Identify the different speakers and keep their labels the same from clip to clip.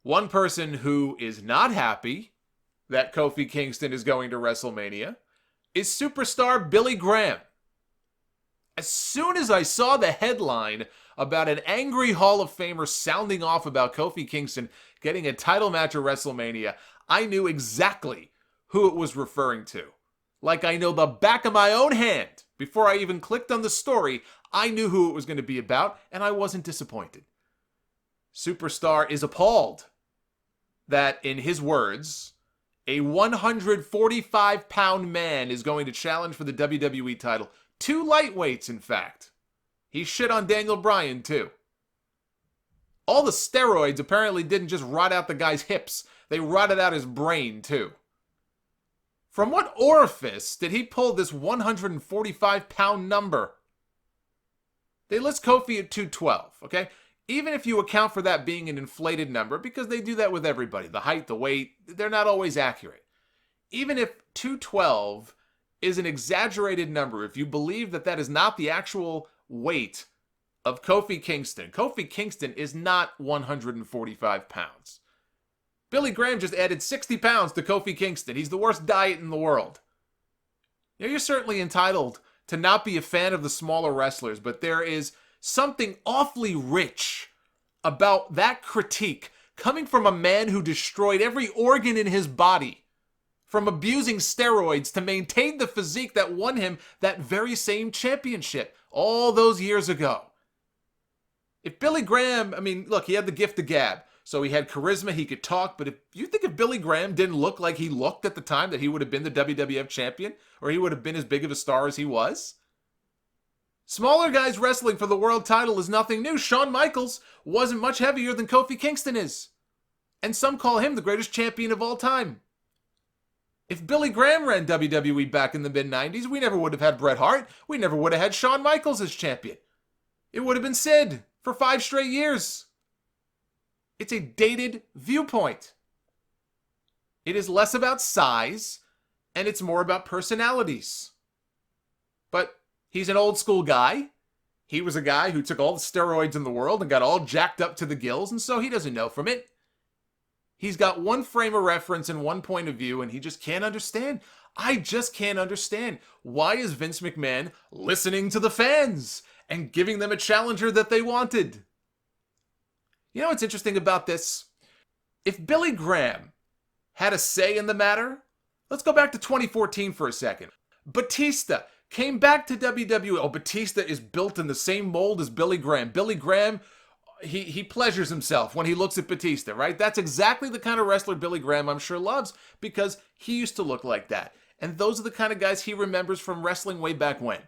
Speaker 1: One person who is not happy that Kofi Kingston is going to WrestleMania is superstar Billy Graham. As soon as I saw the headline about an angry Hall of Famer sounding off about Kofi Kingston getting a title match at WrestleMania, I knew exactly who it was referring to. Like I know the back of my own hand. Before I even clicked on the story, I knew who it was going to be about, and I wasn't disappointed. Superstar is appalled that, in his words, a 145-pound man is going to challenge for the WWE title. 2 lightweights, in fact. He shit on Daniel Bryan, too. All the steroids apparently didn't just rot out the guy's hips. They rotted out his brain, too. From what orifice did he pull this 145-pound number? They list Kofi at 212, okay? Even if you account for that being an inflated number, because they do that with everybody, the height, the weight, they're not always accurate. Even if 212 is an exaggerated number, if you believe that that is not the actual weight of Kofi Kingston is not 145 pounds. Billy Graham just added 60 pounds to Kofi Kingston. He's the worst diet in the world. You're certainly entitled to not be a fan of the smaller wrestlers, but there is something awfully rich about that critique coming from a man who destroyed every organ in his body, from abusing steroids to maintain the physique that won him that very same championship all those years ago. If Billy Graham, look, he had the gift of gab. So he had charisma, he could talk, but if you think if Billy Graham didn't look like he looked at the time, that he would have been the WWF champion, or he would have been as big of a star as he was? Smaller guys wrestling for the world title is nothing new. Shawn Michaels wasn't much heavier than Kofi Kingston is. And some call him the greatest champion of all time. If Billy Graham ran WWE back in the mid-90s, we never would have had Bret Hart. We never would have had Shawn Michaels as champion. It would have been Sid for 5 straight years. It's a dated viewpoint. It is less about size, and it's more about personalities. But he's an old school guy. He was a guy who took all the steroids in the world and got all jacked up to the gills, and so he doesn't know from it. He's got one frame of reference and one point of view, and he just can't understand. I just can't understand. Why is Vince McMahon listening to the fans and giving them a challenger that they wanted? You know what's interesting about this? If Billy Graham had a say in the matter, let's go back to 2014 for a second. Batista came back to WWE. Oh, Batista is built in the same mold as Billy Graham. Billy Graham, he pleasures himself when he looks at Batista, right? That's exactly the kind of wrestler Billy Graham, I'm sure, loves, because he used to look like that. And those are the kind of guys he remembers from wrestling way back when.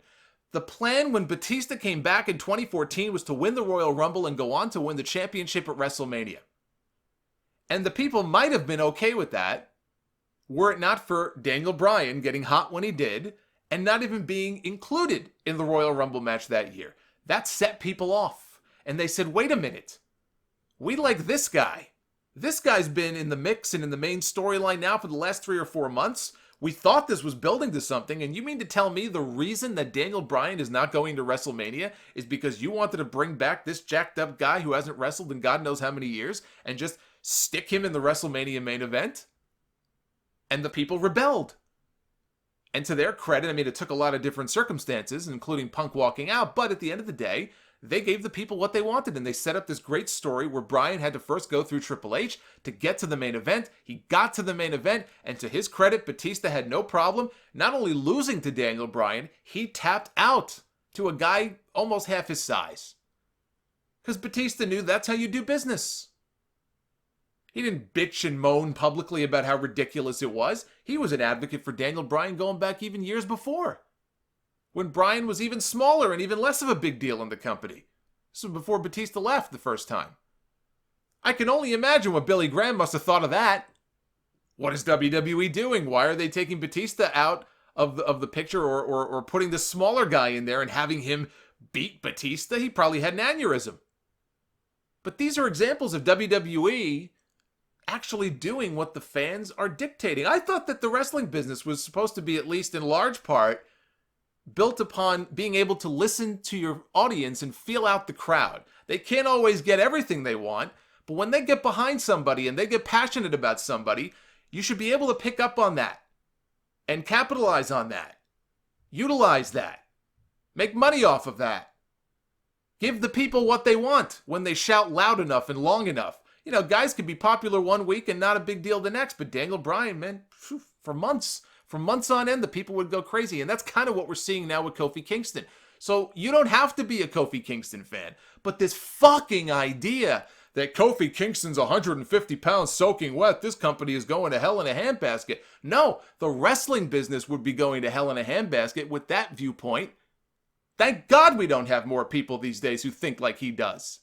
Speaker 1: The plan when Batista came back in 2014 was to win the Royal Rumble and go on to win the championship at WrestleMania. And the people might have been okay with that, were it not for Daniel Bryan getting hot when he did, and not even being included in the Royal Rumble match that year. That set people off. And they said, wait a minute. We like this guy. This guy's been in the mix and in the main storyline now for the last 3 or 4 months. We thought this was building to something, and you mean to tell me the reason that Daniel Bryan is not going to WrestleMania is because you wanted to bring back this jacked up guy who hasn't wrestled in God knows how many years and just stick him in the WrestleMania main event? And the people rebelled. And to their credit, it took a lot of different circumstances, including Punk walking out, but at the end of the day, they gave the people what they wanted, and they set up this great story where Bryan had to first go through Triple H to get to the main event. He got to the main event, and to his credit, Batista had no problem not only losing to Daniel Bryan, he tapped out to a guy almost half his size. Because Batista knew that's how you do business. He didn't bitch and moan publicly about how ridiculous it was. He was an advocate for Daniel Bryan going back even years before, when Bryan was even smaller and even less of a big deal in the company. This was before Batista left the first time. I can only imagine what Billy Graham must have thought of that. What is WWE doing? Why are they taking Batista out of the picture or putting this smaller guy in there and having him beat Batista? He probably had an aneurysm. But these are examples of WWE actually doing what the fans are dictating. I thought that the wrestling business was supposed to be, at least in large part, built upon being able to listen to your audience and feel out the crowd. They can't always get everything they want, But when they get behind somebody and they get passionate about somebody, you should be able to pick up on that and capitalize on that. Utilize that. Make money off of that. Give the people what they want when they shout loud enough and long enough. You know, guys could be popular one week and not a big deal the next, but Daniel Bryan, man, for months on end, the people would go crazy. And that's kind of what we're seeing now with Kofi Kingston. So you don't have to be a Kofi Kingston fan, but this fucking idea that Kofi Kingston's 150 pounds soaking wet, this company is going to hell in a handbasket. No, the wrestling business would be going to hell in a handbasket with that viewpoint. Thank God we don't have more people these days who think like he does.